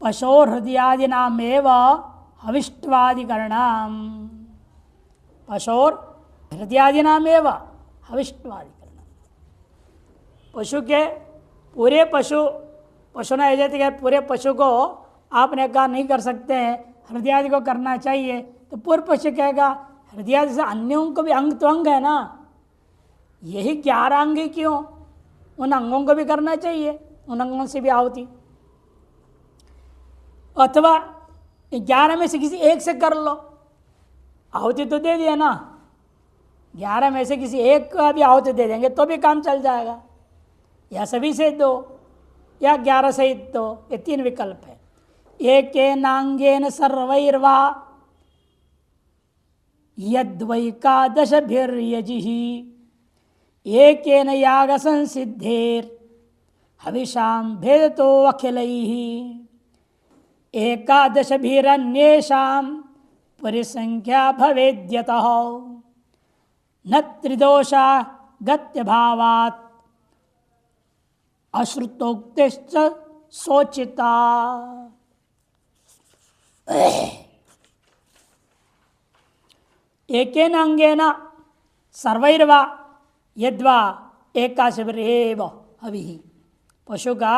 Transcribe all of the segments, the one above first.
पशोर हृदयादिनामेव हविष्टवादिकरणाम। पशोर हृदयादिनामेव हविष्टवादिकरणाम। पशु के पूरे पशु ना जाते कि पूरे पशु को आपने कहा नहीं कर सकते हैं, हृदयादि को करना चाहिए, तो पूर्व पशु कहेगा हृदयादि से अन्यों को भी अंग तो अंग है ना, यही 11 अंग ही क्यों, उन अंगों को भी करना चाहिए, उन अंगों से भी आहुति, अथवा 11 में से किसी एक से कर लो, आहुति तो दे दिया ना, 11 में से किसी एक का भी आहुति दे देंगे तो भी काम चल जाएगा, या सभी से दो या 11 से दो, ये 3 विकल्प है। एकेनांगेन सर्वैर्वा यद्वैकादशभिर्यजिहि एकेन याग संसिद्धेर हविषाम भेदतो अखिलैः एकादशभिरन्येषां परिसंख्या भवेद्यतः न त्रिदोषा गत्यभावात् अश्रुतोक्तिश्च सोचिता। एकेन अंगेन सर्वैर्वा यद्वा एकादशभिरेव हविः। पशु का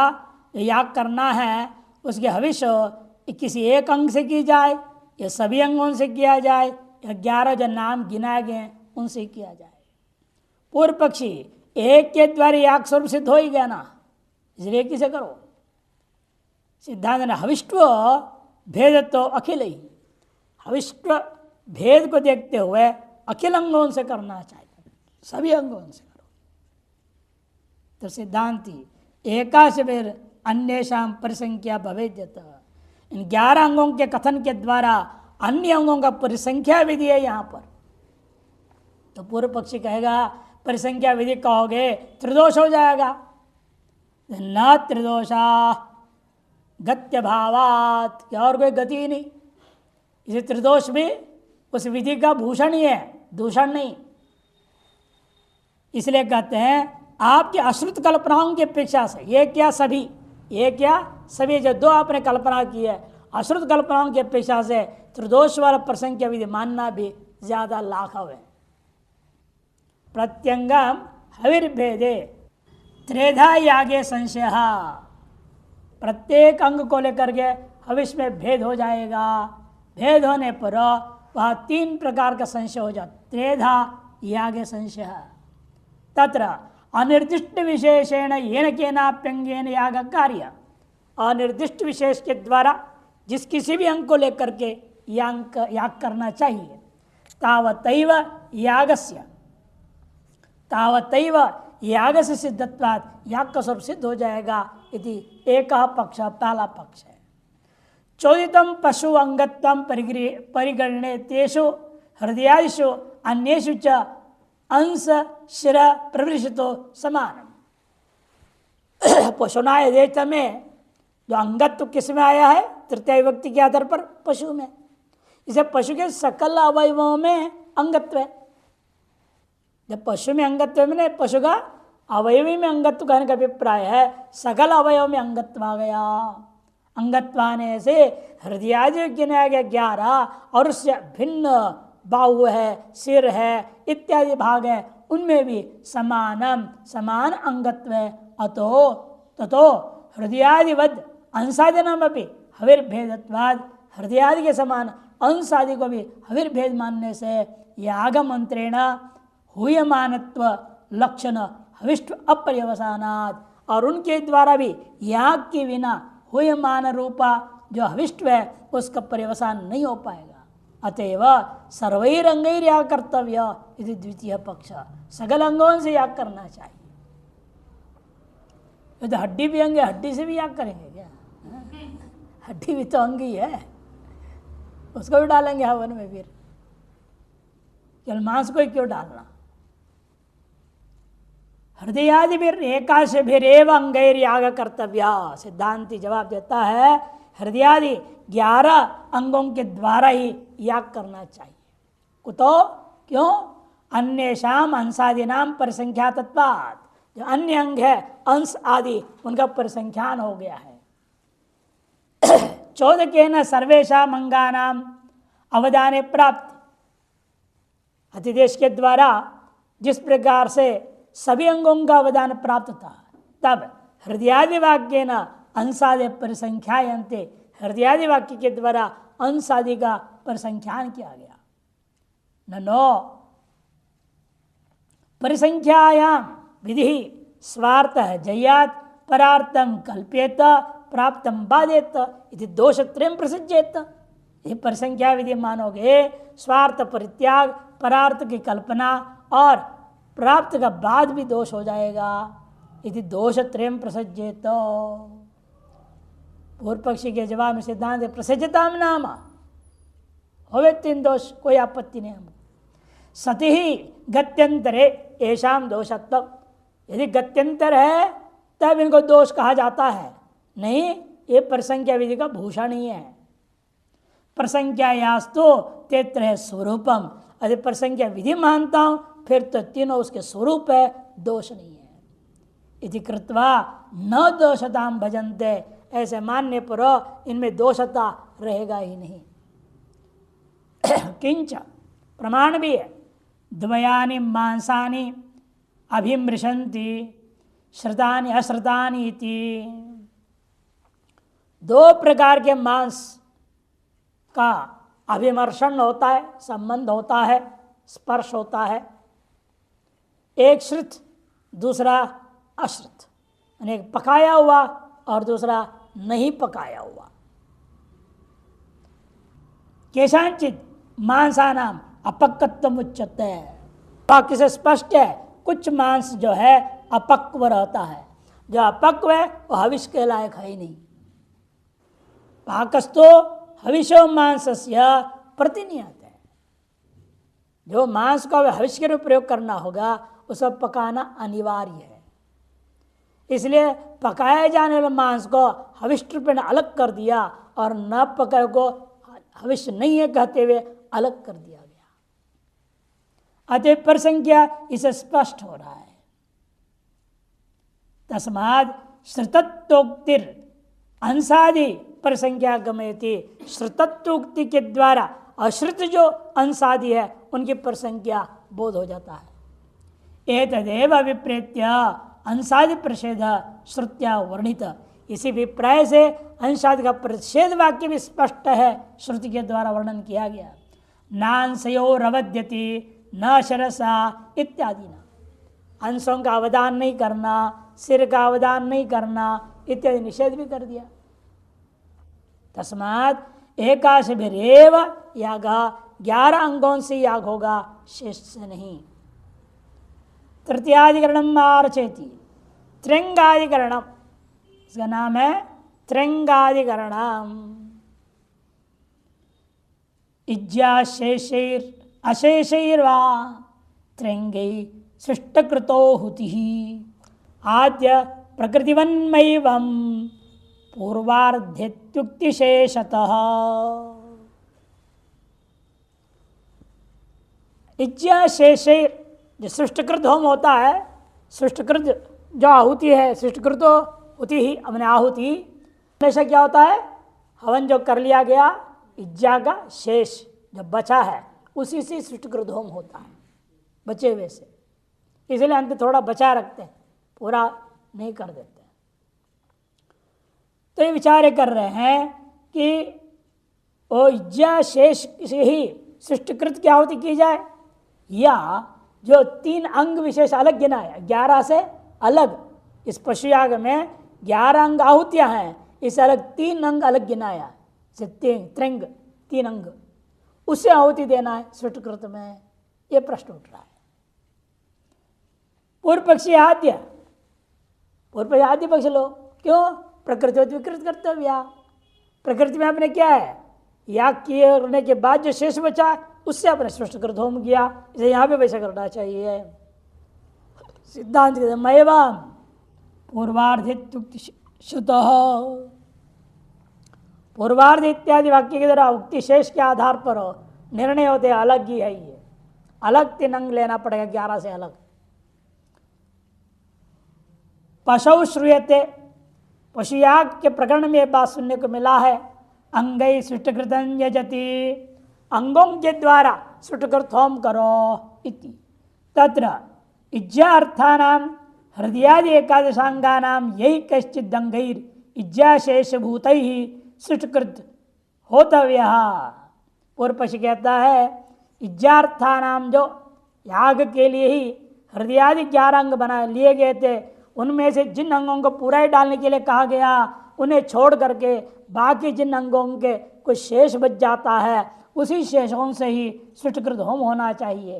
याग करना है, उसके हविष किसी एक अंग से की जाए या सभी अंगों से किया जाए या 11 जो नाम गिनाए गए उनसे किया जाए। पूर्व पक्षी एक के द्वारा याग स्वरूप सिद्ध हो ही गया ना, इसलिए किसे करो। सिद्धांत ने हविष्व भेद तो अखिल ही, हविष्व भेद को देखते हुए अखिल अंगों से करना चाहिए, सभी अंगों से करो। तो सिद्धांति एकादशभिर अन्येषां परिसंख्या भवेद्यत, इन 11 अंगों के कथन के द्वारा अन्य अंगों का परिसंख्या विधि है यहाँ पर। तो पूर्व पक्षी कहेगा परिसंख्या विधि कहोगे त्रिदोष हो जाएगा, न त्रिदोषा गत्य भावात, क्या और कोई गति ही नहीं। इसे त्रिदोष भी उस विधि का भूषण ही है, दूषण नहीं। इसलिए कहते हैं आपकी अश्रुत कल्पनाओं की अपेक्षा से ये क्या सभी, ये क्या सभी जो 2 आपने कल्पना की है, अश्रुत कल्पनाओं की अपेक्षा से त्रिदोष वाला प्रसंग विधि मानना भी ज्यादा लाघव है। प्रत्यंगम हविर्भेदे त्रेधा यागे संशय, प्रत्येक अंग को लेकर के हविष में भेद हो जाएगा। भेद होने पर वह 3 प्रकार का संशय हो जाता, त्रेधा यागे संशय। तत्र अनिर्दिष्ट विशेषेण येन केनाप्यंगेन याग कार्य, अनिर्दिष्ट विशेष के द्वारा जिस किसी भी अंग को लेकर के याग करना चाहिए, तावतैव यागस्य, तावतैव याग से सिद्धत्वात्, याग का स्वरूप सिद्ध हो जाएगा। इति एक पक्ष, पहला पक्ष है। चोदितम पशु अंगत्वम परिगणने तेषु हृदयादिषु अन्येषु च अंश शिर प्रवृषितो समान। पशुनाय देश में जो अंगत्व किस में आया है, तृतीय विभक्ति के आधार पर पशु में। इसे पशु के सकल अवयवों में अंगत्व है। जब पशु में अंगत्व में, पशु का अवयवी में अंगत्व कहने का अभिप्राय है, सकल अवयव में अंगत्व आ गया। अंगत्व आने से हृदयादि गिनाया गया 11 और उससे भिन्न बाहु है, सिर है, इत्यादि भाग है, उनमें भी समान अंगत्व है। अतो ततो हृदयादिवद अंशादिनाम अपि हविर्भेदत्वाद, हृदयादि के समान अंशादि को भी हविर्भेद मानने से याग मंत्रेण हूयमानत्व लक्षण हविष्ट अपर्यवसानात्, और उनके द्वारा भी याग के बिना हूयमान रूपा जो हविष्ट है उसका पर्यवसान नहीं हो पाएगा। अतएव सर्वैरंगैर याग कर्तव्य, यदि द्वितीय पक्ष, सकल अंगों से याग करना चाहिए। तो हड्डी भी अंग है, हड्डी से भी याग करेंगे क्या? हड्डी भी तो अंग ही है, उसको भी डालेंगे हवन में, फिर केवल मांस को ही क्यों डालना? हृदयादि भी एकादशभिरेव अंगैर याग कर्तव्य। सिद्धांति जवाब देता है हृदयादि 11 अंगों के द्वारा ही याग करना चाहिए। कुतो, क्यों? अन्येषाम अंशादीनाम परिसंख्यातत्वात्, जो अन्य अंग है अंश आदि उनका परिसंख्यान हो गया है। चोदकेन सर्वेशा अंगानाम अवदाने प्राप्त, अतिदेश के द्वारा जिस प्रकार से सभी अंगों का अवदान प्राप्त था, तब हृदयादि वाक्य न अंसादि परिसंख्यायन्ते, हृदयादि वाक्य के द्वारा अंसादि का परिसंख्यान किया गया। ननो परिसंख्यायाम विधि स्वार्थ जयात परार्थम कल्प्येत प्राप्तम बाधेत इति दोषत्रयं प्रसिद्धेत। ये परिसंख्या विधि मानोगे, स्वार्थ परित्याग, परार्थ की कल्पना और प्राप्त का बाद भी दोष हो जाएगा। इति दोषत्रयं प्रसिद्धेत। पूर्व पक्षी के जवाब में सिद्धांत प्रसिद्धताम नाम होवे तीन दोष, कोई आपत्ति नहीं हमको। सति ही गत्यंतरे येषाम दोषत्व, यदि गत्यंतर है तब इनको दोष कहा जाता है, नहीं ये परिसंख्या विधि का भूषण ही है। प्रसंख्यायास्तु तेत्र है स्वरूपम, यदि प्रसंख्या विधि मानता हूं फिर तो तीनों उसके स्वरूप है, दोष नहीं है। इति कृत्वा न दोषताम भजन्ते, ऐसे मानने पर इनमें दोषता रहेगा ही नहीं। किंच प्रमाण भी है, द्वयानि मांसानि अभिमृशन्ति श्रुतानि अश्रुतानि इति। दो प्रकार के मांस का अभिमर्शन होता है, संबंध होता है, स्पर्श होता है। एक श्रुत, दूसरा अश्रुत, यानी एक पकाया हुआ और दूसरा नहीं पकाया हुआ। केशांचित मांसानाम अपक्वत्वम उच्यते, वाक्य से स्पष्ट है कुछ मांस जो है अपक्व रहता है, जो अपक्व है वो हविष के लायक है ही नहीं। पाकस्तो हविषो मांसस्य प्रतिनियत है, जो मांस को हविष के रूप प्रयोग करना होगा उसको पकाना अनिवार्य है। इसलिए पकाए जाने वाले मांस को हविष्ट रूप में अलग कर दिया और न पकाए को हविष्य नहीं है कहते हुए अलग कर दिया गया। अतः परिसंख्या इसे स्पष्ट हो रहा है। तस्माद श्रुतत्वोक्तिर अंसादि परिसंख्या गमयति, श्रुतत्वोक्ति के द्वारा अश्रुत जो अंसादि है उनकी परिसंख्या बोध हो जाता है। एतदेव अभिप्रेत्य अंसादि प्रषेध श्रुत्या वर्णित, इसी अभिप्राय से अंशादि का प्रतिषेध वाक्य भी स्पष्ट है, श्रुति के द्वारा वर्णन किया गया। नांसयोरवद्यति न शरसा इत्यादि न, अंशों का अवदान नहीं करना, सिर का अवदान नहीं करना इत्यादि निषेध भी कर दिया। तस्मात एकाशभिरेव याग, 11 अंगों से याग होगा, शेष से नहीं। तृतीयाधिकरणम आरचेति, त्रिंगाधिकरणम, इसका नाम है त्रिंगाधिकरणम। इज्जाशेषैर अशेषैर्वा त्रिंगै सृष्टकृतो हुति आद्य प्रकृतिवन्मैवं पूर्वार्धेत्युक्तिशेषतः। इज्जाशेषैर जो सृष्टकृत होम होता है, सृष्टकृत जो आहुति है, सृष्टकृत होती ही अपने आहुति हमेशा क्या होता है, हवन जो कर लिया गया इज्जा का शेष जो बचा है उसी से सृष्टकृत होम होता है, बचे हुए से। इसलिए अंत थोड़ा बचा रखते हैं, पूरा नहीं कर देते। तो ये विचार कर रहे हैं कि वो इज्जा शेष से ही सृष्टकृत की आहुति की जाए, या जो 3 अंग विशेष अलग गिनाया 11 से अलग, इस पशुयाग में 11 अंग आहुतियां हैं, इसे अलग 3 अंग अलग गिनाया, त्रिंग 3 अंग, उसे आहुति देना है सृष्टकृत में, ये प्रश्न उठ रहा है। पूर्व पक्षी आद्य, पूर्व पक्षी आद्य पक्ष लो, क्यों? प्रकृति विकृत कर्तव्य, प्रकृति में आपने क्या है, याग किए के बाद जो शेष बचा उससे आपने सृष्टकृत होम किया, इसे यहाँ पे वैसा करना चाहिए। सिद्धांत मयवाम पूर्वार्धित्युक्ति श्रुतः, पूर्वार्ध इत्यादि वाक्य के द्वारा उक्ति शेष के आधार पर निर्णय होते अलग ही है, ये अलग 3 अंग लेना पड़ेगा 11 से अलग। पशु श्रूयते, पशुयाग के प्रकरण में बात सुनने को मिला है, अंगै सुष्टकृतं यजति, अंगों के द्वारा सुष्टकृत होम करो इति। तत्र इज्जार्थानां हृदयादि एकादशांगानां यही कश्चिद अंगैर इज्जाशेषभूतैः सुष्टकृत होतव्यः। पूर्व पक्ष कहता है इज्जार्थानाम, जो याग के लिए ही हृदयादि 11 अंग बना लिए गए थे, उनमें से जिन अंगों को पूरा ही डालने के लिए कहा गया, उन्हें छोड़ करके बाकी जिन अंगों के कुछ शेष बच जाता है, उसी शेषों से ही सुष्टकृत होम होना चाहिए।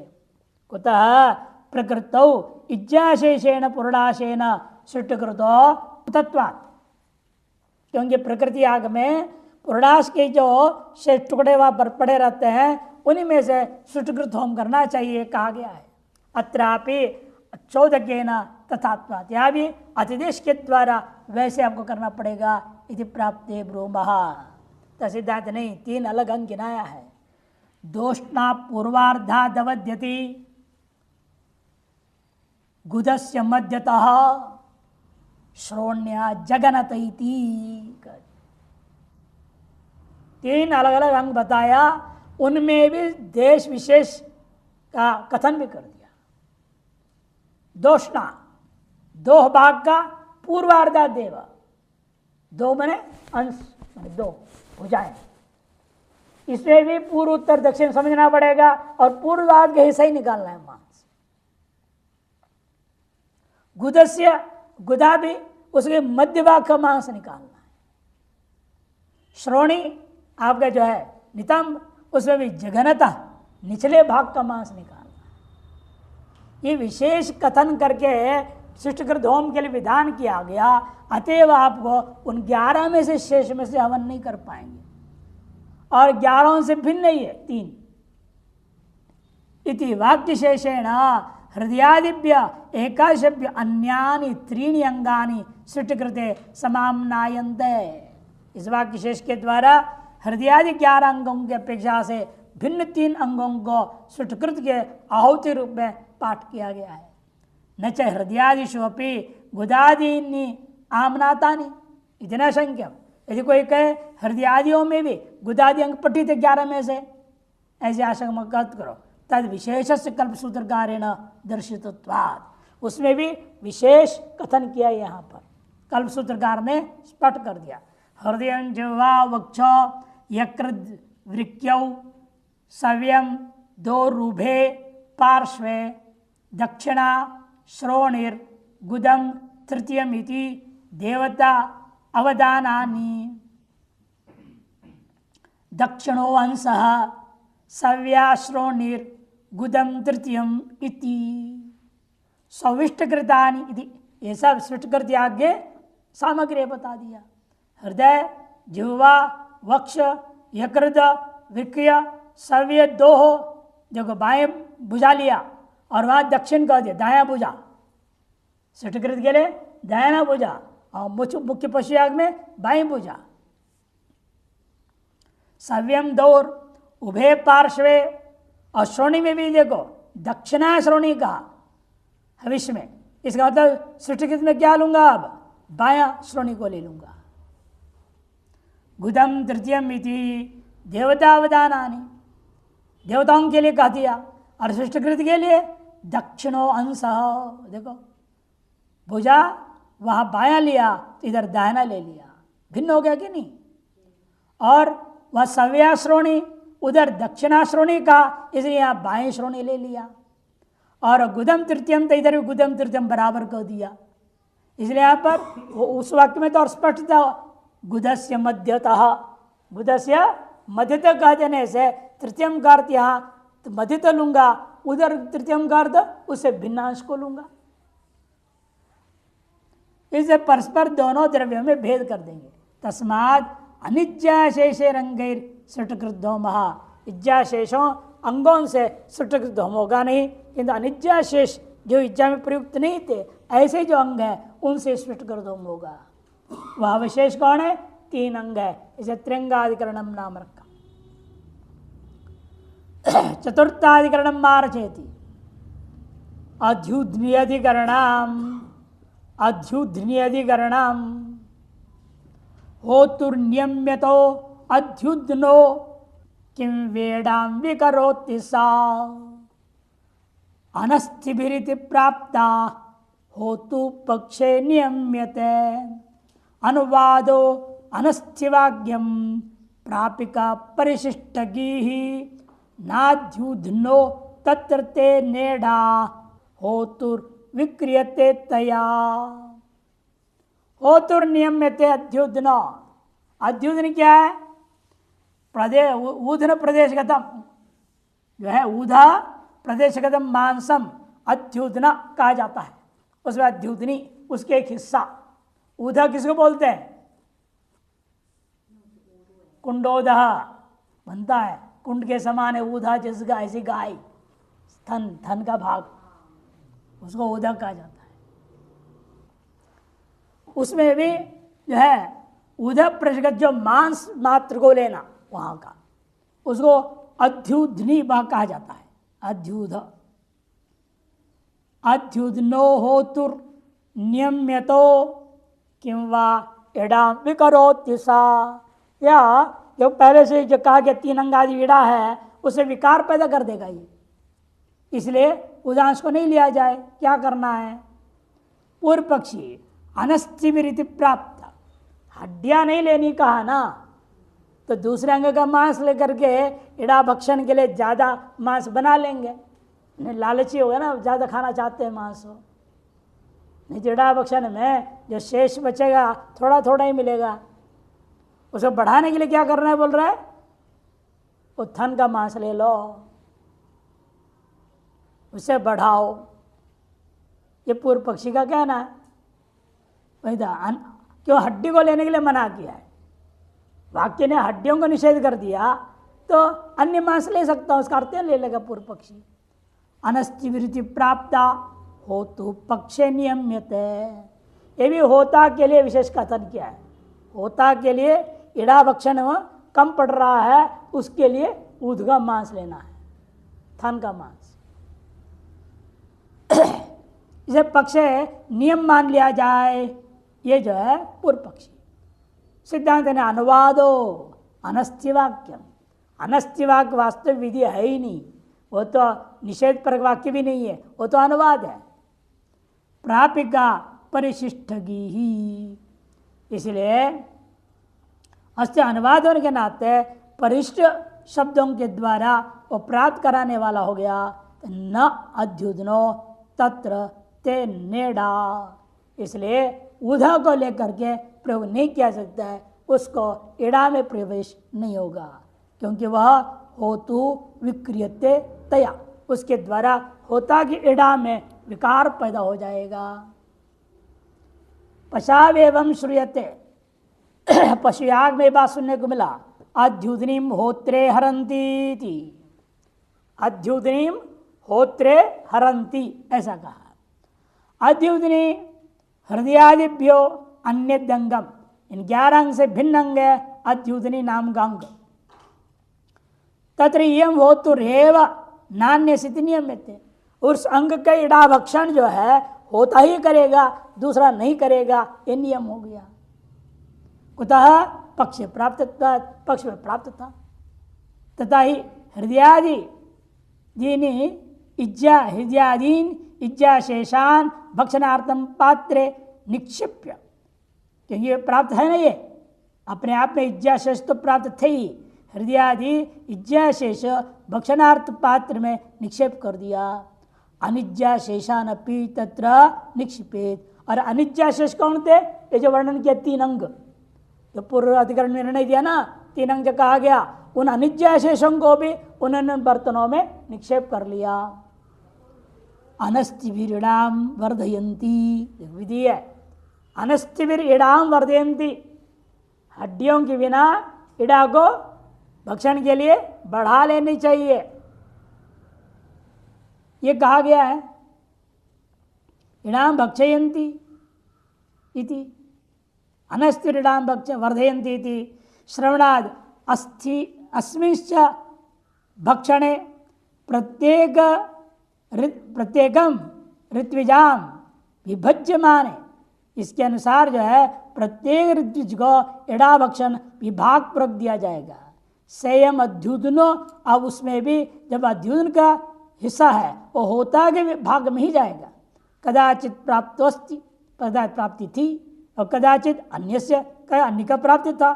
कुतः प्रकृतौ इज्जाशेषेण पूर्णाशेन सुष्टकृतो तत्वात्, क्योंकि प्रकृति आग में पूर्णाश के जो शेष टुकड़े वहाँ पर पड़े रहते हैं, उन्हीं में से सुष्टकृत होम करना चाहिए कहा गया है। अत्रापि 14 के न तथात्वात्, यहाँ भी अतिदेश के द्वारा वैसे आपको करना पड़ेगा। इति प्राप्ते ब्रूमः, तो सिद्धांत नहीं, 3 अलग अंग गिनाया है। दोष्णा पूर्वार्धादवद्यति गुदस्य मध्यतः श्रोण्या जगनतैति। 3 अलग अलग अंग बताया, उनमें भी देश विशेष का कथन भी कर दिया। दोष्णा 2 भाग का पूर्वार्धा देव, 2 माने अंश, माने 2 भुजाएं, इसमें भी पूर्व उत्तर दक्षिण समझना पड़ेगा और पूर्वार्ध का हिस्सा ही निकालना है मांस। गुदस्य, गुदा भी उसके मध्य भाग का मांस निकालना है। श्रोणी आपका जो है नितंब, उसमें भी जघनता निचले भाग का मांस निकालना है। ये विशेष कथन करके सुष्टकृत होम के लिए विधान किया गया। अतएव आपको उन 11 में से शेष में से हवन नहीं कर पाएंगे, और 11 से भिन्न ही है 3। इति वाक्य शेषेण हृदयादिभ्य एकादशभ्य अन्यानि 3 अंगानि सुष्टकृते समाम्नायन्ते। इस वाक्य शेष के द्वारा हृदयादि 11 अंगों की अपेक्षा से भिन्न 3 अंगों को सुष्टकृत के आहुति रूप में पाठ किया गया है। न च हृदयादिषु अपि गुदादीनि आमनातानि इतना संख्यम। यदि कोई कहे हृदयादियों में भी गुदादि अंग पठित 11 में से, ऐसे आशंका मत करो। तद विशेष से कल्प सूत्रकारेण दर्शितत्वात्, उसमें भी विशेष कथन किया यहाँ पर, कल्प सूत्रकार ने स्पष्ट कर दिया। हृदय जिह्वा वक्ष यकृद वृक्यौ सव्यम 2 रूभे पार्श्वे दक्षिणा श्रोणिर गुदम तृतीयमिति देवता अवदानानि दक्षिणो अंशः सव्याश्रोणिर गुदम तृतीयम इति सविष्टकृतानि इति। ये सब सृष्टकृत आगे सामग्री बता दिया। हृदय जिह्वा वक्ष यकृत वृक्य सव्य 2 हो, देखो बाएं भुजा लिया और वहाँ दक्षिण कह दिया, दायां भुजा। सृष्टकृत के लिए दायां भुजा, और मुख्य पशुयाग में बाएं भुजा। सव्यम 2 उभय पार्श्वे, और श्रोणी में भी देखो दक्षिणा श्रोणी कहा भविष्य में। इसका मतलब सृष्टिकृत में क्या लूंगा, अब बायां श्रोणी को ले लूंगा। गुदम तृतीयम इति देवतावदानानि, देवताओं के लिए कह दिया, और सृष्टिकृत के लिए दक्षिणो अंश। देखो भुजा वहाँ बायां लिया, तो इधर दाहिना ले लिया, भिन्न हो गया कि नहीं। और वह सव्या श्रोणी उधर दक्षिणा श्रोणी का, इसलिए यहाँ बाएं श्रोणी ले लिया। और गुदम तृतीयम, तो इधर भी गुदम तृतीयम बराबर कर दिया। इसलिए यहाँ पर उस वाक्य में तो और स्पष्ट था, गुदस्य मध्यतः, गुदस्य मध्यतः कह देने से तृतीयम का अर्थ यहाँ तो मध्यतः लूंगा, उधर तृतीयम का अर्थ उससे भिन्नांश को लूंगा। इसे परस्पर दोनों द्रव्यों में भेद कर देंगे। तस्माद अनिज्याशेषे रंगैर सुष्टकृत धूम, इज्जाशेषों अंगों से सुष्टकृत धूम होगा नहीं, किंतु अनिज्याशेष जो इज्जा में प्रयुक्त नहीं थे, ऐसे जो अंग है उनसे सुष्टकृत धूम होगा। वह विशेष कौन है, 3 अंग है, इसे त्रिंगाधिकरणम नाम रखा। चतुर्थाधिकरणम मार्चेति अध्युध्नियधिकरणम, अध्युध्नियधिकरणम होतुर्नियम्यतो अध्युद्नो किं वेडां विकरोति सा अनस्थिभिरिति प्राप्ता होतु पक्षे नियम्यते अनुवादो अनस्थिवाग्यम प्रापिका परिशिष्टगी नाध्युध्नो तत्र ते नेडा होतुर विक्रियते तया होतुर नियम्यते अध्युध्नो। अध्युध्न क्या है? प्रदेश ऊधन प्रदेशगतम जो है, ऊधा प्रदेशगतम मांसम अध्युध्न कहा जाता है। उसमें अध्युध्नी उसके एक हिस्सा। ऊधा किसको बोलते हैं? कुंडोदह बनता है, कुंड के समान है ऊधा, जिस गाय ऐसी गाय थन का भाग, उसको ऊधा कहा जाता है। उसमें भी जो है ऊधा प्रजगत जो मांस मात्र को लेना वहां का, उसको अध्युध्नी कहा जाता है। अध्युध अध्युध्नो होतुर नियम्यतो किंवा इड़ा विकरोति सा। या जो पहले से जो कहा गया 3 अंगादि इड़ा है उसे विकार पैदा कर देगा ये, इसलिए उदांश को नहीं लिया जाए। क्या करना है? पूर्व पक्षी अनस्थिभिरिति प्राप्त, हड्डियां नहीं लेनी कहा ना, तो दूसरे अंग का मांस लेकर के इड़ा भक्षण के लिए ज्यादा मांस बना लेंगे। लालची होगा ना, ज्यादा खाना चाहते हैं मांस हो, नहीं तो इड़ा भक्षण में जो शेष बचेगा थोड़ा थोड़ा ही मिलेगा। उसको बढ़ाने के लिए क्या करना है बोल रहा है? वो थन का मांस ले लो, उसे बढ़ाओ। ये पूर्व पक्षी का कहना है। वही क्यों हड्डी को लेने के लिए मना किया है? वाक्य ने हड्डियों को निषेध कर दिया तो अन्य मांस ले सकता हूं, उसका अर्थ ले लेगा पूर्व पक्षी। अनस्थिवृत्ति प्राप्ता होतु पक्षे नियम्यते। ये भी होता के लिए विशेष कथन किया है। होता के लिए इड़ा भक्षण कम पड़ रहा है, उसके लिए ऊध का मांस लेना है, थन का मांस। इसे पक्ष नियम मान लिया जाए, ये जो है पूर्व पक्षी। सिद्धांत ने अनुवादो अनस्थिवाक्यम, अनस्थिवाक्य वास्तविक विधि है ही नहीं, वो तो निषेध पर वाक्य भी नहीं है, वो तो अनुवाद है। प्रापिका परिशिष्टगी ही, इसलिए अस्य अनुवाद होने के नाते परिष्ट शब्दों के द्वारा वो प्राप्त कराने वाला हो गया। न अध्युध्नो तत्र ते नेडा, इसलिए ऊधा को लेकर के प्रयोग नहीं किया सकता है, उसको इड़ा में प्रवेश नहीं होगा, क्योंकि वह होतु विक्रियते तया, उसके द्वारा होता कि इड़ा में विकार पैदा हो जाएगा। पशाव एवं श्रूयते, पशुयाग में बात सुनने को मिला, अध्युध्नीम होत्रे हरंती थी, अध्युध्नीम होत्रे हरंती ऐसा कहा। अध्युध्नी हृदयादिभ्यो अन्य अंगम, इन 11 अंग से भिन्न अंग है अध्युध्नी नाम का अंग। तत्र यम होतुरेव नान्य स्थिति नियमित, उस अंग का इड़ा भक्षण जो है होता ही करेगा, दूसरा नहीं करेगा, ये नियम हो गया। कुतः पक्ष प्राप्त, पक्ष में प्राप्त था। तथा ही हृदयादि दीनी इज्जा, हृदयादीन इज्जा शेषान भक्षणार्थम पात्रे निक्षिप्य, क्योंकि ये प्राप्त है ना, ये अपने आप में इज्जा शेष तो प्राप्त थे ही, हृदयादि इज्जा शेष भक्षणार्थ पात्र में निक्षेप कर दिया। अनिज्जा शेषान अपि तत्र निक्षिपेत, और अनिज्जा शेष कौन थे? ये जो वर्णन किया 3 अंग, जो पूर्व अधिकरण में निर्णय दिया ना, 3 अंग जो कहा गया, उन अनिज्जा शेषों को भी उन्होंने बर्तनों में निक्षेप कर लिया। अनस्तिभिरिडाम वर्धयंती विधि है, अनस्तिभिर इडाम वर्धयंती, हड्डियों के बिना इड़ा को भक्षण के लिए बढ़ा लेनी चाहिए, ये कहा गया है। इडाम भक्षयंती इति, अनस्थिर इडाम भक्ष वर्धयंती इति श्रवणाद अस्थि अस्मिंश्च भक्षणे प्रत्येकम ऋत्विजाम विभज्यमाने, इसके अनुसार जो है प्रत्येक ऋत्विज को इड़ाभक्षण विभाग पूर्वक दिया जाएगा। संयम अध्युदनो, अब उसमें भी जब अध्युदन का हिस्सा है वो होता के भाग में ही जाएगा। कदाचित प्राप्तोस्ति, कदाचित प्राप्ति थी और कदाचित अन्य से अन्य का प्राप्ति था,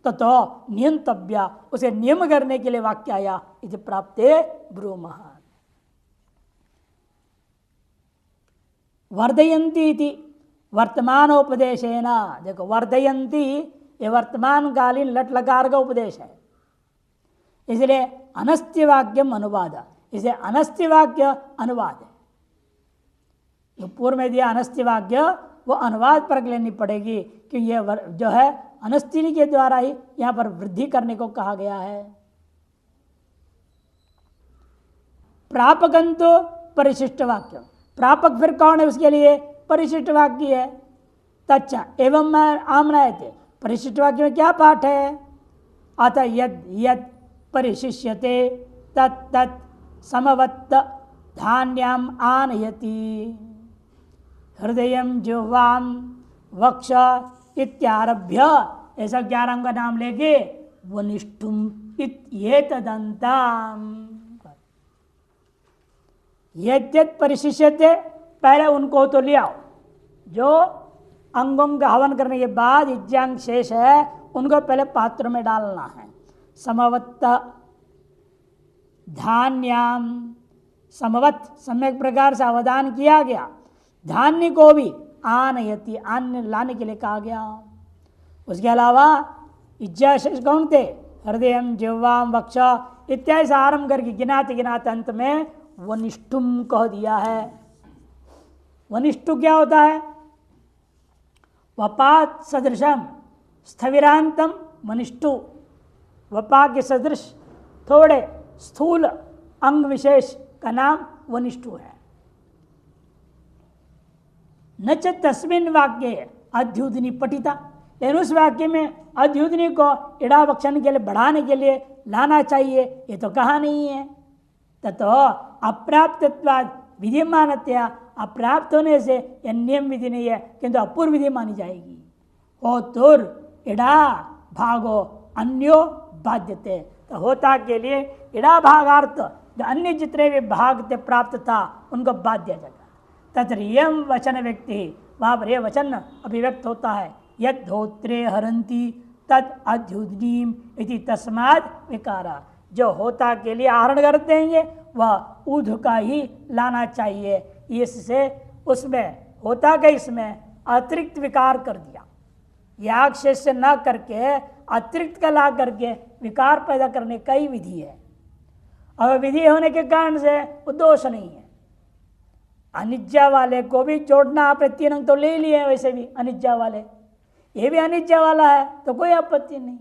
तो नियंतव्या, उसे नियम करने के लिए वाक्य आया इति प्राप्ते ब्रूमः। वर्धयन्ति इति वर्तमानोपदेशेन, देखो वर्धयन्ति ये वर्तमान कालीन लट लकार का उपदेश है, इसलिए अनस्त्यवाक्यम अनुवाद, इसे अनस्त्यवाक्य अनुवाद है। जो पूर्व में दिया अनस्त्यवाक्य वो अनुवाद पर लेनी पड़ेगी, कि ये जो है अनस्तिनी के द्वारा ही यहाँ पर वृद्धि करने को कहा गया है। प्रापकंतो परिशिष्ट वाक्य, प्रापक फिर कौन है उसके लिए? परिशिष्ट वाक्य है। तच्चा एवं आमनायते, परिशिष्ट वाक्य में क्या पाठ है? अतः यद यद परिशिष्यते तत् तत् समवत्त धान्यम आनयति हृदयम जिह्वाम वक्ष इत्यारभ्य, ऐसा 11 का नाम लेके वनिष्ठुम इत्येतदन्ताम। यद्यत परिशिष्यते, पहले उनको तो ले आओ, जो अंगों का हवन करने के बाद इज्जांग शेष है उनको पहले पात्र में डालना है। समवत्त धान्याम, समवत सम्यक प्रकार से अवदान किया गया, धान्य को भी आनयति, अन्न लाने के लिए कहा गया। उसके अलावा इज्जा शेष कौन थे? हृदय जिह्वाम वक्ष इत्यादि से आरंभ करके गिनाते गिनाते अंत में वनिष्ठुम कह दिया है। वनिष्ठु क्या होता है? वपात सदृशम स्थविरांतम वनिष्ठु, वपा के सदृश थोड़े स्थूल अंग विशेष का नाम वनिष्ठु है। न च तस्मिन् वाक्ये अध्युदनी पठिता, लेकिन उस वाक्य में अध्युदनी को इड़ाभक्षण के लिए बढ़ाने के लिए लाना चाहिए, ये तो कहा नहीं है। ततो अप्राप्तत्वाद विधिमानतया, अप्राप्त होने से यह नियम विधि नहीं है किंतु अपूर्व विधि मानी जाएगी। हो तुर इड़ा भागो अन्यो बाध्यते, तो होता के लिए इड़ा भागार्थ जो अन्य जितने भी भाग प्राप्त था उनको बाध्य दिया जाएगा। तत्र यम वचन व्यक्ति, वहाँ पर यह वचन अभिव्यक्त होता है, यद धोत्रे हरंती तद अध्युदनीम इति तस्माद विकारा, जो होता के लिए आहरण कर देंगे वह ऊध का ही लाना चाहिए। इससे उसमें होता का इसमें अतिरिक्त विकार कर दिया, याग शेष से न करके अतिरिक्त का ला करके विकार पैदा करने का ही विधि है। और विधि होने के कारण से वो दोष नहीं है। अनिज्जा वाले को भी जोड़ना, आपने 3 अंक तो ले लिए हैं, वैसे भी अनिज्जा वाले, ये भी अनिज्जा वाला है तो कोई आपत्ति नहीं,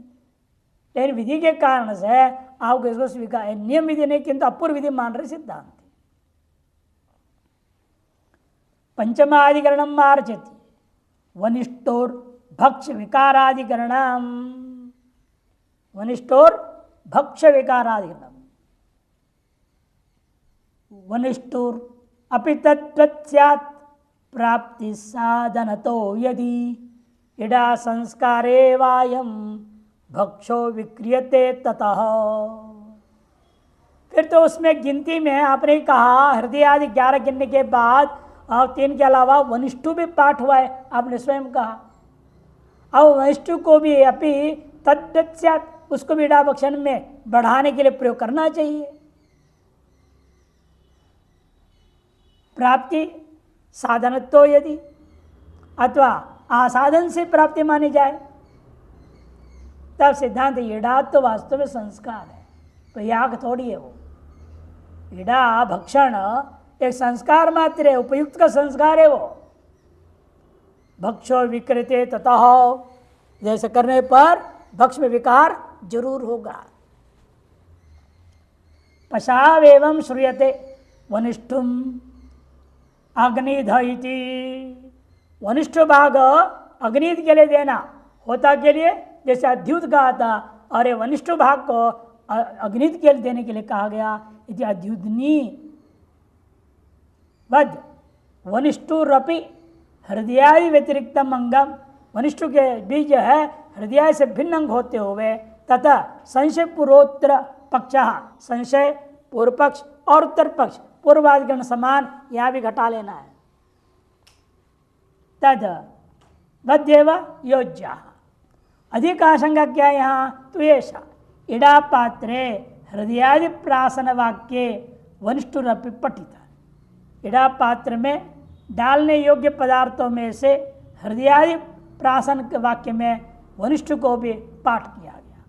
लेकिन विधि के कारण से आपको इसको स्वीकार, नियम विधि नहीं किंतु अपूर्व विधि मान रहे सिद्धांत। पंचमाधिकरणम मार्जति वनिष्ठोर भक्ष विकाराधिकरणम, वनिष्ठोर भक्ष विकाराधिकरणम, वनिष्ठोर अपि तत्त्वस्यात् प्राप्ति साधनतो यदि इडा संस्कारे वायम भक्षो विक्रियते ततः। फिर तो उसमें गिनती में आपने कहा हृदय आदि 11 गिनने के बाद और 3 के अलावा वनिष्ठु भी पाठ हुआ है, आपने स्वयं कहा। अब वनिष्ठु को भी अपि तद्वत्स्यात्, उसको भी इडाभक्षण में बढ़ाने के लिए प्रयोग करना चाहिए। प्राप्ति साधनत्व यदि, अथवा आसाधन से प्राप्ति मानी जाए, तब सिद्धांत इड़ा तो वास्तव में संस्कार है, तो याग थोड़ी है वो। इड़ा भक्षण एक संस्कार मात्र है, उपयुक्त का संस्कार है वो। भक्षो विकृते ततः, जैसे करने पर भक्ष में विकार जरूर होगा। पशाव एवं श्रूयते वनिष्ठुम अग्निध इति, वनिष्ठ भाग अग्निध के लिए देना, होता के लिए जैसे अध्युत कहा था, और वनिष्ठ भाग को अग्निध के लिए देने के लिए कहा गया। इति अध्युदनी वद वनिष्ठुरपि हृदयादि व्यतिरिक्तम अंगम, वनिष्ठ के बीज है हृदय से भिन्न अंग होते हुए तथा संशय पूर्वोत्तर पक्ष, संशय पूर्व पक्ष और उत्तर पक्ष पूर्वाधिकरण समान, यहां भी घटा लेना है। तद बद्येव योज्या, अधिक आशंका क्या है यहाँ, तो ऐसा इड़ा पात्रे हृदयादि प्रासन वाक्य वनिष्ठुरपि पठिता, इड़ा पात्र में डालने योग्य पदार्थों में से हृदयादि प्रासन के वाक्य में वनिष्ठ को भी पाठ किया गया।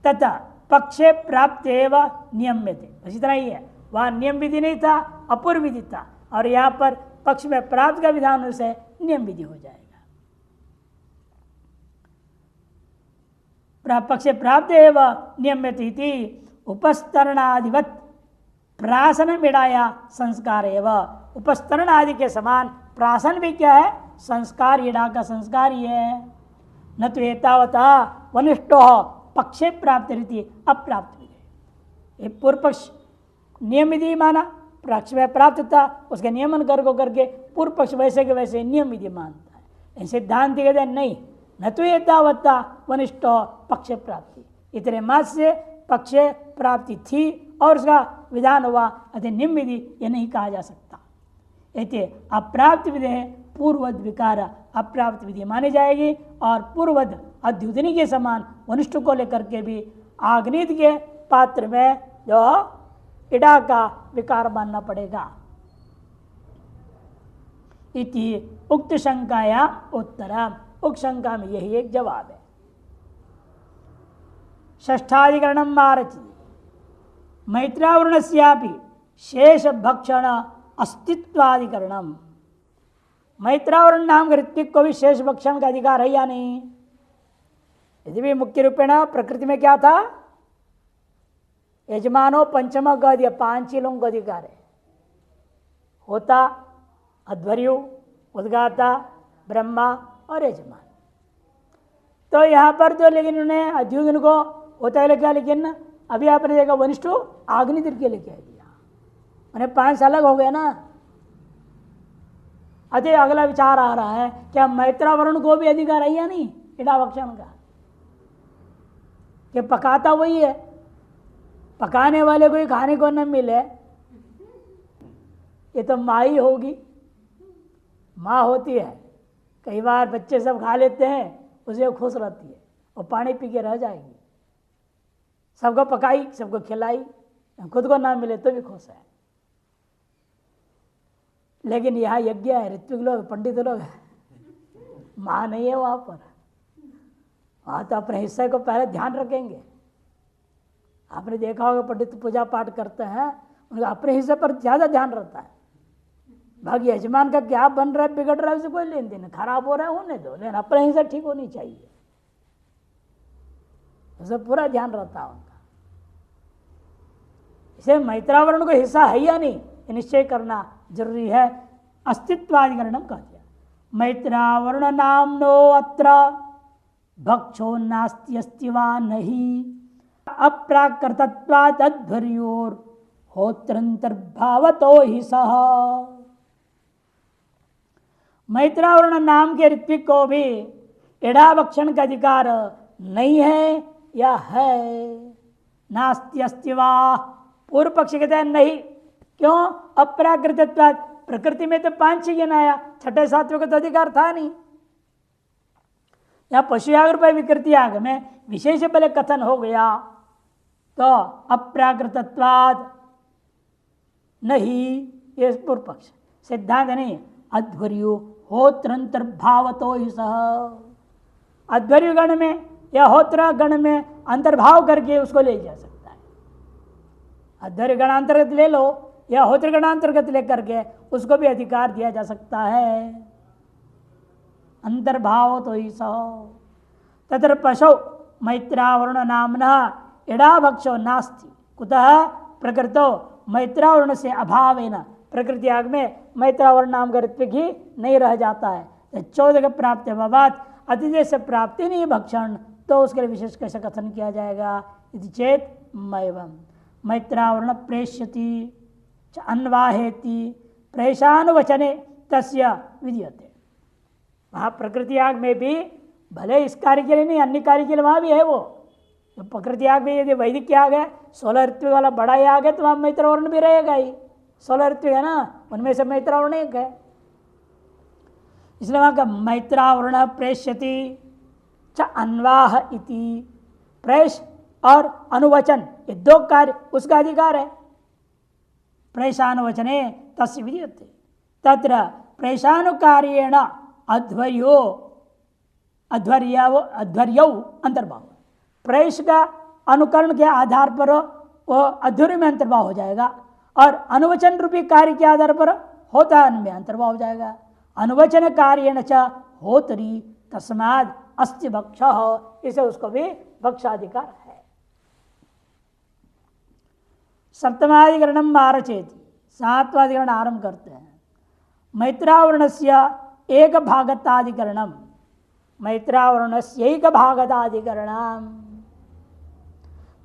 तथा पक्षे प्राप्त एवं नियम्य थे, इसी तरह ही है, वहाँ नियम विधि नहीं था, अपूर्व विधि था, और यहाँ पर पक्ष में प्राप्त का विधान से नियम विधि हो जाएगा। पक्षे प्राप्त एवं नियम्यति उपस्तरणादिवत प्रासन मिड़ाया संस्कार एवं, उपस्तरण आदि के समान प्रासन भी क्या है, संस्कार, इड़ा का संस्कार ही है। न तो एतावता वनिष्ठो पक्षे प्राप्त रीति अप्राप्त विधि, पूर्व पक्ष नियम विधि माना, पक्ष में प्राप्त था, उसके नियमन करके पूर्व पक्ष वैसे के वैसे नियम विधि मानता है। सिद्धांत कहते हैं नहीं, न तो एतावता वनिष्ठो पक्ष प्राप्ति, इतने मास से पक्ष प्राप्ति थी और उसका विधान हुआ, अतः नियम विधि यह नहीं कहा जा सकता। ऐसे अप्राप्त विधि है पूर्वद विकार, अप्राप्त विधि मानी जाएगी, और पूर्वद अद्युतनी के समान वनिष्ठ को लेकर के भी आग्नित के पात्र में जो इड़ा का विकार मानना पड़ेगा। इति उक्त शंकाया उत्तरम, उक्त शंका में यही एक जवाब है। षष्ठाधिकरणम मारची मैत्रावरणस्यापि शेष भक्षण अस्तित्वाधिकरणम, मैत्रावरण नाम के ऋत्विक को भी शेष भक्षण का अधिकार है या नहीं? यदि भी मुख्य रूपेण प्रकृति में क्या था, यजमानो पंचम का दिया, 5 चीलों का अधिकार है, होता, अध्वर्यु, उद्गाता, ब्रह्मा और यजमान। तो यहाँ पर तो लेकिन उन्हें अध्युदन को होता है क्या, लेकिन अभी आपने देखा वनिष्ठ आग्नितिर के लिए कह दिया, उन्हें 5 अलग हो गए ना। अतः अगला विचार आ रहा है क्या मैत्रावरण को भी अधिकार है या नहीं इड़ा भक्षण का, कि पकाता वही है, पकाने वाले को ही खाने को न मिले, ये तो माँ ही होगी, माँ होती है। कई बार बच्चे सब खा लेते हैं, उसे खुश रहती है, और पानी पी के रह जाएगी, सबको पकाई, सबको खिलाई, खुद को ना मिले तो भी खुश है। लेकिन यहाँ यज्ञ है, ऋत्विक लोग, पंडित लोग, माँ नहीं है वहाँ पर, वहाँ तो अपने हिस्से को पहले ध्यान रखेंगे। आपने देखा होगा पंडित पूजा पाठ करते हैं, उनका अपने हिस्से पर ज़्यादा ध्यान रहता है। भाग यजमान का क्या बन रहा है, बिगड़ रहा है, उसे कोई लेन देन, खराब हो रहा है होने दो, लेकिन अपने हिस्सा ठीक होनी चाहिए, उसे पूरा ध्यान रहता है उनका। इसे मैत्रावरण को हिस्सा है या नहीं ये निश्चय करना जरूरी है। अस्तित्वाधिकरणम कह दिया, मैत्रावरण नामनो अत्र भक्षो नास्ति अस्ति वा नहीं अप्राकृतत्वात् तद्भर्योर होत्रंतर्भावतो ही सह। मैत्रावरण नाम के ऋत्विक को भी इड़ा भक्षण का अधिकार नहीं है या है? नास्ति अस्ति वा, पूर्व पक्ष कहते हैं नहीं, क्यों? अप्राकृतत्वात्, प्रकृति में तो 5 ही गिनाया, 6ठे 7वें को तो अधिकार था नहीं। यहाँ पशुयाग रूपये विकृति आग में विशेष पहले कथन हो गया, तो अप्राकृतत्वात् नहीं, ये पूर्व पक्ष सिद्धांत नहीं। अध्वर्यु होत्रंतर्भावतो ही सह, अध्वर्यु गण में या होत्र गण में अंतर्भाव करके उसको ले जा सकता है। अध्वर्यु गणांतर्गत ले लो या होत्र गणांतर्गत लेकर के उसको भी अधिकार दिया जा सकता है। अंतर्भाव तो ही सह तत्र पशु मैत्रावरण नामना इड़ा भक्षो नास्ति कुतः प्रकृतो मैत्रावरण से अभावेन, प्रकृति आग में मैत्रावरण नाम का ऋत्विक ही नहीं रह जाता है। 14 का प्राप्त बात अतिथि से प्राप्ति नहीं भक्षण, तो उसके लिए विशेष कैसे कथन किया जाएगा? यदि चेत मैवम मैत्रावरण प्रेष्यति अन्वाहेति प्रेषानुवचने तस्य विधीयते। वहाँ प्रकृति आग में भी भले इस कार्य के लिए नहीं, अन्य कार्य के लिए वहाँ भी है वो। जो प्रकृति याग भी यदि वैदिक याग है, 16 ऋत्विक वाला बड़ा याग है, तो वहाँ मैत्र वर्ण भी रहेगा ही। 16 ऋत्विक है ना, उनमें से मैत्र वर्ण एक है, इसलिए वहाँ का मैत्रावर्ण प्रेष्यति च अन्वाह इति। प्रेष और अनुवचन ये दो कार्य उसका अधिकार है। प्रेषानुवचने तस्य विधीयते तत्र प्रेषानुकार्येण अध्वर्यो अंतर्भाव। प्रेष का अनुकरण के आधार पर वो अध्वर्य में अंतर्भाव हो जाएगा, और अनुवचन रूपी कार्य के आधार पर होता में अंतर्भाव हो जाएगा। अनुवचन कार्येण च होतरी तस्माद अस्ति भक्ष, इसे उसको भी भक्षाधिकार है। सप्तमाधिकरणम आरचेति, 7वां अधिकरण आरंभ करते हैं। मैत्रावरणस्य एक भागताधिकरणम, मैत्रावरणस्य एक भागताधिकरणम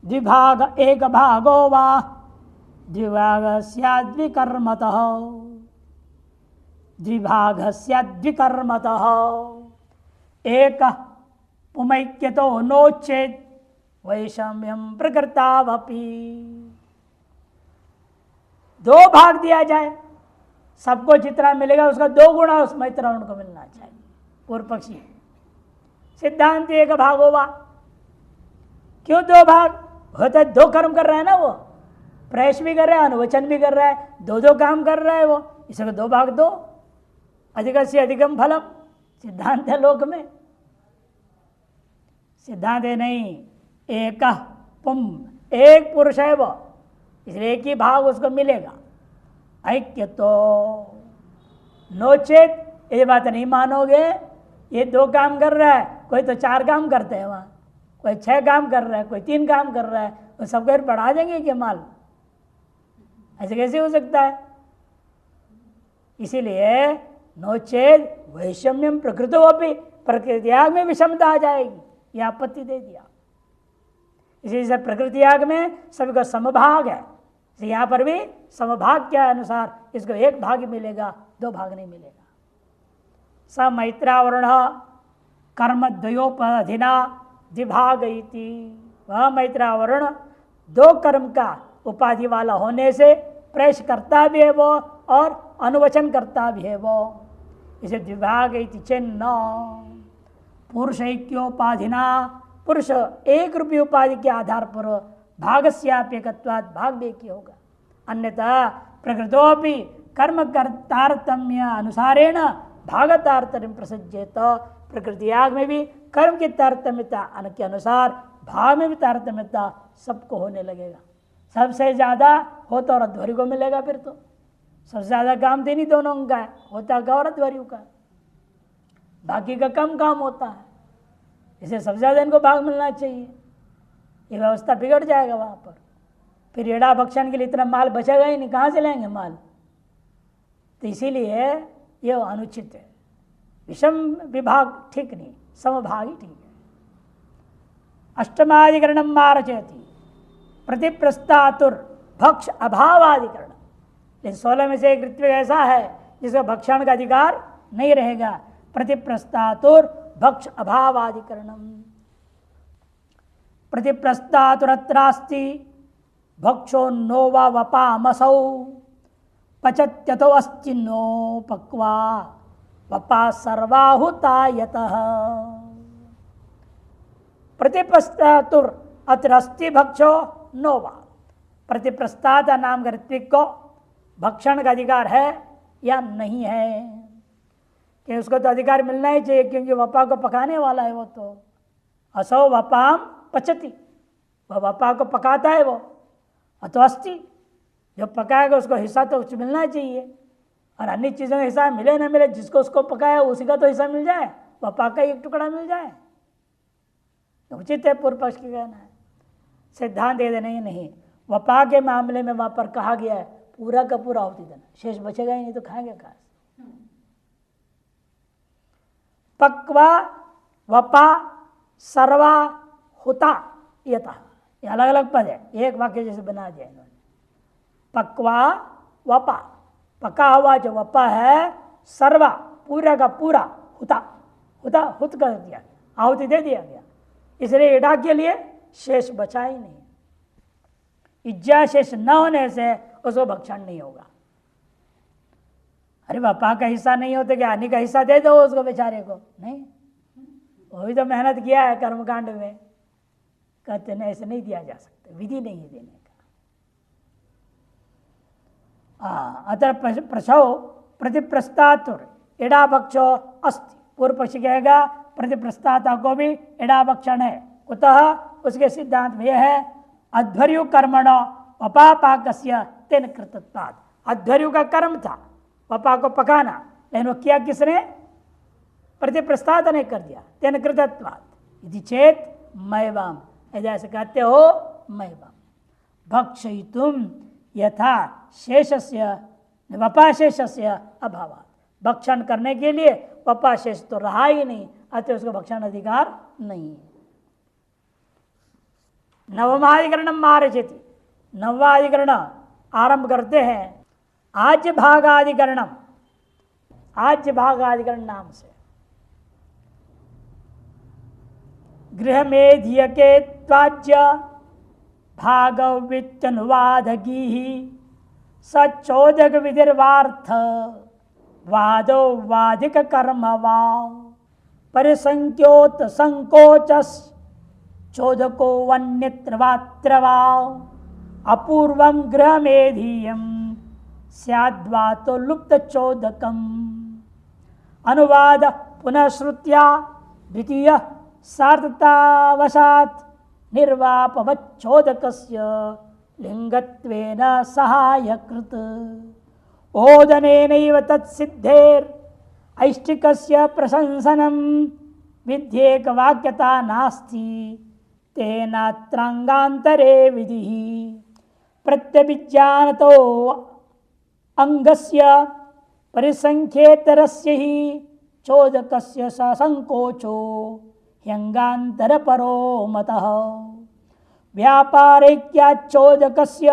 द्विभाग एक भागो वा द्विभागस्याद्विकर्मतः, द्विभागस्याद्विकर्मतः एक पुमैक्यतो नोचेत् वैषम्यं प्रकृतावपि। दो भाग दिया जाए, सबको जितना मिलेगा उसका 2 गुना उस मैत्रावरण को मिलना चाहिए। पूर्व पक्षी सिद्धांत एक भाग होगा। क्यों 2 भाग होता है? 2 कर्म कर रहा है ना वो, प्रेष भी कर रहा है, अनुवचन भी कर रहा है, 2 काम कर रहा है वो, इसका 2 भाग दो। अधिक से अधिकम फलम सिद्धांत है लोक में। सिद्धांत है नहीं, एक पुम, एक पुरुष है वो, इसलिए एक ही भाग उसको मिलेगा। ऐक्य तो नोचेत, ये बात नहीं मानोगे, ये 2 काम कर रहा है, कोई तो 4 काम करते हैं वहाँ, कोई 6 काम कर रहा है, कोई 3 काम कर रहा है, तो सबको बढ़ा देंगे क्या माल? ऐसे कैसे हो सकता है? इसीलिए नोचेत वैषम्यम प्रकृतो अपि, प्रकृति याग में विषमता आ जाएगी, यह आपत्ति दे दिया। इसी प्रकृति याग में सभी का समभाग है, यहाँ पर भी समभाग के अनुसार इसको 1 भाग मिलेगा, 2 भाग नहीं मिलेगा। स मैत्रावरण कर्म द्वयोपधिना द्विभाग इति, वह मैत्रावरण 2 कर्म का उपाधि वाला होने से प्रेष करता भी है वो और अनुवचन करता भी है वो, इसे द्विभाग इति चिन्ह। पुरुष ऐक्योपाधिना, पुरुष एक रूपी उपाधि के आधार पर भागस्याप्यकत्वात् भाग भी एक ही होगा। अन्यथा प्रकृतोपि कर्म तारतम्य अनुसारेण भाग तारतम्य प्रसज्येत, प्रकृति याग में भी कर्म की तारतम्यता के अनुसार भाग में भी तारतम्यता सबको होने लगेगा। सबसे ज़्यादा होता और अध्वर्य को मिलेगा, फिर तो सबसे ज़्यादा काम तो नहीं दोनों का है, होता का और अध्वर्य का, बाकी का कम काम होता है, इसे सबसे ज़्यादा इनको भाग मिलना चाहिए। ये व्यवस्था बिगड़ जाएगा वहाँ पर, फिर एड़ा भक्षण के लिए इतना माल बचेगा ही नहीं, कहाँ से लेंगे माल? तो इसीलिए ये अनुचित है, विषम विभाग ठीक नहीं, समभाग ही ठीक है। अष्टमाधिकरणम मारचयति प्रतिप्रस्तातुर भक्ष अभावाधिकरण, लेकिन 16 में से एक ऋत्विक ऐसा है जिसका भक्षण का अधिकार नहीं रहेगा। प्रतिप्रस्तातुर भक्ष अभावाधिकरणम, प्रतिप्रस्तातुरत्रास्ति भक्षो नो वा वपामसौ पचत्यतो अस्चिन्नो पक्वा वपा सर्वाहुतायतः। प्रतिप्रस्तातुर अत्रस्ति भक्षो नो वा, प्रतिप्रस्ताता नाम का ऋत्विक को भक्षण का अधिकार है या नहीं है, कि उसको तो अधिकार मिलना ही चाहिए, क्योंकि वपा को पकाने वाला है वो। तो असौ वपाम पचती, वह वपा को पकाता है वो, अतो अस्ति, जो पकाएगा उसको हिस्सा तो कुछ मिलना चाहिए, और अन्य चीज़ों का हिस्सा मिले ना मिले, जिसको उसको पकाया उसी का तो हिस्सा मिल जाए, वपा का एक टुकड़ा मिल जाए, तो उचित है पूर्व पक्ष की कहना है। सिद्धांत दे देना ही नहीं, वपा के मामले में वहाँ पर कहा गया है पूरा का पूरा आहुति देना, शेष बचेगा ही नहीं तो खाएंगे कहाँ से? पक्वा वपा सर्वा हुता यथा, ये अलग अलग पद है, एक वाक्य जैसे बना दिया इन्होंने। पक्वा वपा, पका हुआ जो वपा है, सर्वा पूरा का पूरा, हुता, हुता हुत कर दिया, आहुति दे दिया गया, इसलिए इडा के लिए शेष बचा ही नहीं। इज्जा शेष न होने से उसको भक्षण नहीं होगा। अरे बापा का हिस्सा नहीं होता क्या, अन्य का हिस्सा दे दो उसको बेचारे को, नहीं, वो भी तो मेहनत किया है कर्मकांड में। कहते नहीं, ऐसे नहीं दिया जा सकता, विधि नहीं है देने का। अतः प्रसव प्रतिप्रस्तातुर इडा भक्षो अस्ति। पूर्व पक्षी कहेगा प्रतिप्रस्ताता को भी इडा भक्षण है। कुतः, उसके सिद्धांत में यह है अध्वर्यु कर्मण वपापाकस्य तेन कृतत्वात्। अध्वर्यु का कर्म था वपा को पकाना, लेकिन वो किया किसने? प्रतिप्रस्तात ने कर दिया, तेन कृतत्वात्। यदि चेत मैवाम, ऐसे कहते हो मैवाम भक्षयितुम यथा शेषस्य वपाशेषस्य अभावात्। भक्षण करने के लिए वपाशेष तो रहा ही नहीं, अतः उसको भक्षण अधिकार नहीं है। नवमाधिकरण मार्जति, नवाधिकरण आरंभ करते हैं आज भागाधिकरणम, आज भागाधिकरण नाम से। गृहमेधिय के त्वाज्य भागवित्यनुवादगी सचोदक विधिर्वार्थ वादो वाधिक कर्म वाव परिसंख्योत संकोचस चोदको वन्यत्र वात्र वाव अपूर्वम गृहमेधीयम स्याद्वा तो लुप्त चोदकम। अनुवाद पुनः श्रुत्या द्वितीय सार्थतावशात् निर्वापवच्चोदकस्य लिंगत्वेन सहायकृत ओदनेनैव तत्सिद्धेर् ऐष्टिकस्य प्रशंसनं विध्येक वाक्यता नास्ति तेनात्रांगान्तरे विधिः प्रत्यभिज्ञानतो अंगस्य परिसंख्येतरस्य हि चोदकस्य ससंकोचो ह्यंगान्तरपरो मतः व्यापारैक्याच्चोदकस्य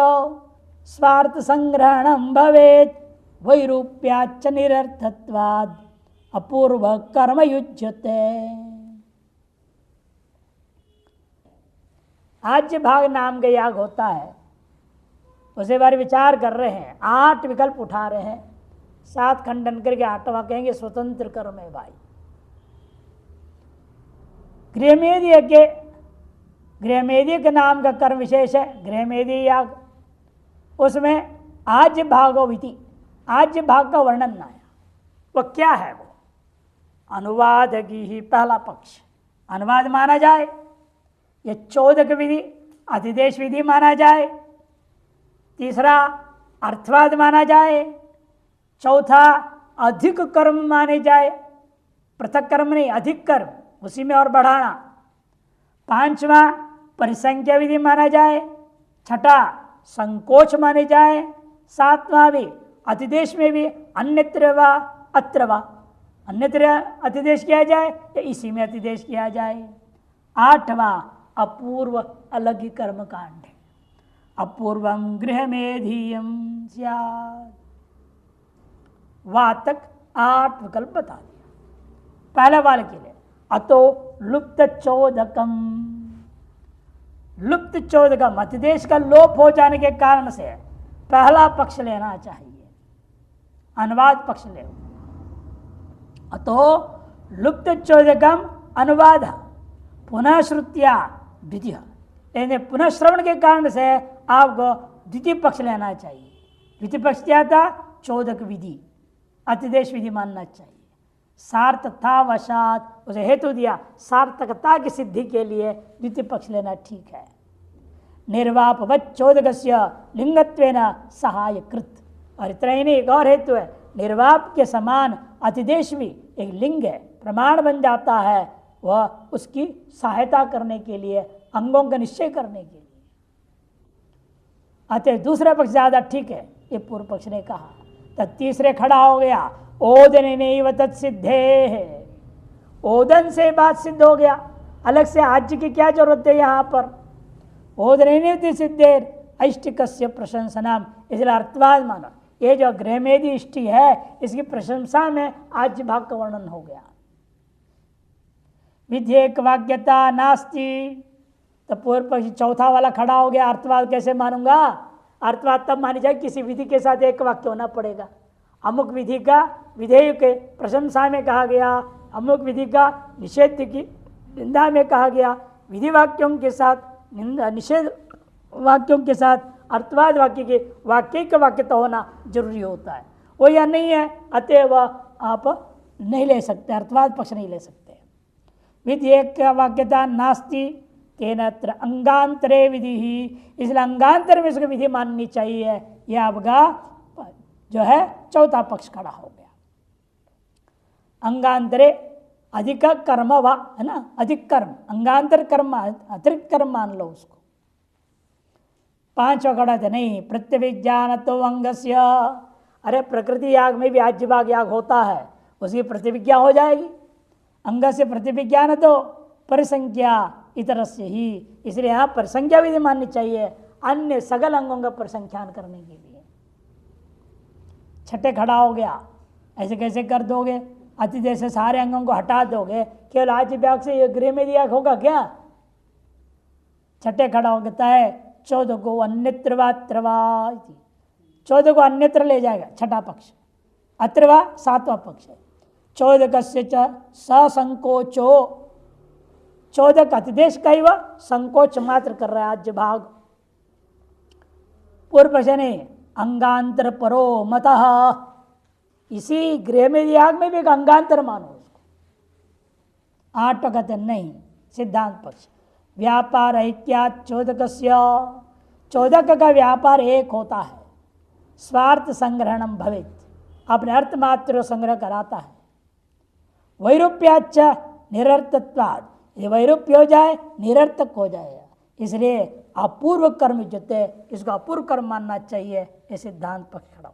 स्वार्थ संग्रहणं भवेत् वैरूप्याच्च निरर्थत्वाद् अपूर्व कर्म युज्यते। आज्य भाग नाम का याग होता है, उसे बारे विचार कर रहे हैं, 8 विकल्प उठा रहे हैं, 7 खंडन करके 8वां कहेंगे स्वतंत्र कर्म है भाई। गृहमेधी के नाम का कर्म विशेष है गृहमेधी याग, उसमें आज्य भागोविति, आज्य भाग का वर्णन न आया। वो क्या है? वो अनुवाद की ही पहला पक्ष, अनुवाद माना जाए, ये चोदक विधि अधिदेश विधि माना जाए, तीसरा अर्थवाद माना जाए, चौथा अधिक कर्म माने जाए, पृथक कर्म नहीं अधिक कर्म, उसी में और बढ़ाना, पांचवा परिसंख्या विधि माना जाए, छठा संकोच माने जाए, सातवां भी अतिदेश में भी अन्यत्र व अत्र व, अन्यत्र अतिदेश किया जाए या इसी में अतिदेश किया जाए, आठवां अपूर्व अलग ही कर्म कांड है, अपूर्वम गृहमेधीयम स्यात्। वहां तक 8 विकल्प बता दिया। पहले वाले के लिए अतो लुप्त चोदकम, लुप्त चोदकम अतिदेश का लोप हो जाने के कारण से पहला पक्ष लेना चाहिए, अनुवाद पक्ष ले। अतो लुप्त चोदकम अनुवाद पुनः श्रुत्या द्वितीय, यानी पुनः श्रवण के कारण से आपको द्वितीय पक्ष लेना चाहिए। द्वितीय पक्ष क्या था? चोदक विधि, अतिदेश विधि मानना चाहिए। सार्थता वशात उसे हेतु दिया, सार्थकता की सिद्धि के लिए द्वितीय पक्ष लेना ठीक है। निर्वापवत् चोदकस्य लिंगत्वेन सहायकृत, और इतना ही नहीं, एक और हेतु है, निर्वाप के समान अतिदेश भी एक लिंग है, प्रमाण बन जाता है, वह उसकी सहायता करने के लिए, अंगों का निश्चय करने के लिए। अतः दूसरा पक्ष ज्यादा ठीक है, ये पूर्व पक्ष ने कहा। तब तीसरे खड़ा हो गया ओदन नैव तत्सिद्धे है, ओदन से बात सिद्ध हो गया, अलग से आज्य की क्या जरूरत है यहाँ पर। ओदन नैव सिद्धेर ऐष्टिकस्य प्रशंसनाम, इसलिए अर्थवाद माना, ये जो गृहमेधी इष्टि है इसकी प्रशंसा में आज्य भाग का वर्णन हो गया। विधेयक वाक्यता नास्ति। तो पूर्व पक्षी चौथा वाला खड़ा हो गया, अर्थवाद कैसे मानूंगा? अर्थवाद तब मानी जाए किसी विधि के साथ एक वाक्य होना पड़ेगा। अमुक विधि का विधेय के प्रशंसा में कहा गया, अमुक विधि का निषेध की निंदा में कहा गया, विधि वाक्यों के साथ निषेध वाक्यों के साथ अर्थवाद वाक्य का वाक्यता होना जरूरी होता है। वो या नहीं है, अतएव आप नहीं ले सकते, अर्थवाद पक्ष नहीं ले सकते। विधेयक वाक्यता नास्ति तेनत्र अंगांतरे विधि ही, इसलिए अंगांतर में इसको विधि माननी चाहिए। यह आपका जो है चौथा पक्ष खड़ा हो गया। अंगांतरे अधिक कर्म व, है ना, अधिक कर्म, अंगांतर कर्म अतिरिक्त कर्म मान लो उसको। पांचवा खड़ा था नहीं, प्रत्यभिज्ञान तो अंगस्य, अरे प्रकृति याग में भी आज्य भाग याग होता है, उसकी प्रतिविज्ञा हो जाएगी। अंग से प्रतिविज्ञान तो परिसंख्या इतरस्य ही, इसलिए यहाँ परिसंख्या विधि माननी चाहिए अन्य सगल अंगों का परिसंख्यान करने के लिए। छठे खड़ा हो गया, ऐसे कैसे कर दोगे? अतिदेश से सारे अंगों को हटा दोगे, केवल आज्य भाग से ये गृह में दिया होगा क्या? छठे खड़ा हो गया है 14 को अन्यत्रवा, 14 को अन्यत्र ले जाएगा छठा पक्ष, अत्रवा सातवां पक्ष है। 14 ससंकोचो, 14 का अतिदेश का ही वह संकोच मात्र कर रहा है आज्य भाग। पूर्व पक्ष ने अंगांतर परो मतः, इसी गृह में याग में भी एक अंगांतर मानो उसको। 8 कहते नहीं, सिद्धांत पक्ष व्यापार ऐक्यात् चोदकस्य, चोदक का व्यापार एक होता है, स्वार्थ संग्रहणम भवेत्, अपने अर्थ मात्र संग्रह कराता है। वैरूप्याच्च निरर्थत्वात्, ये वैरूप्य हो जाए निरर्थक हो जाएगा, इसलिए अपूर्व कर्म जो थे इसको अपूर्व कर्म मानना चाहिए। ये सिद्धांत पक्ष खड़ा।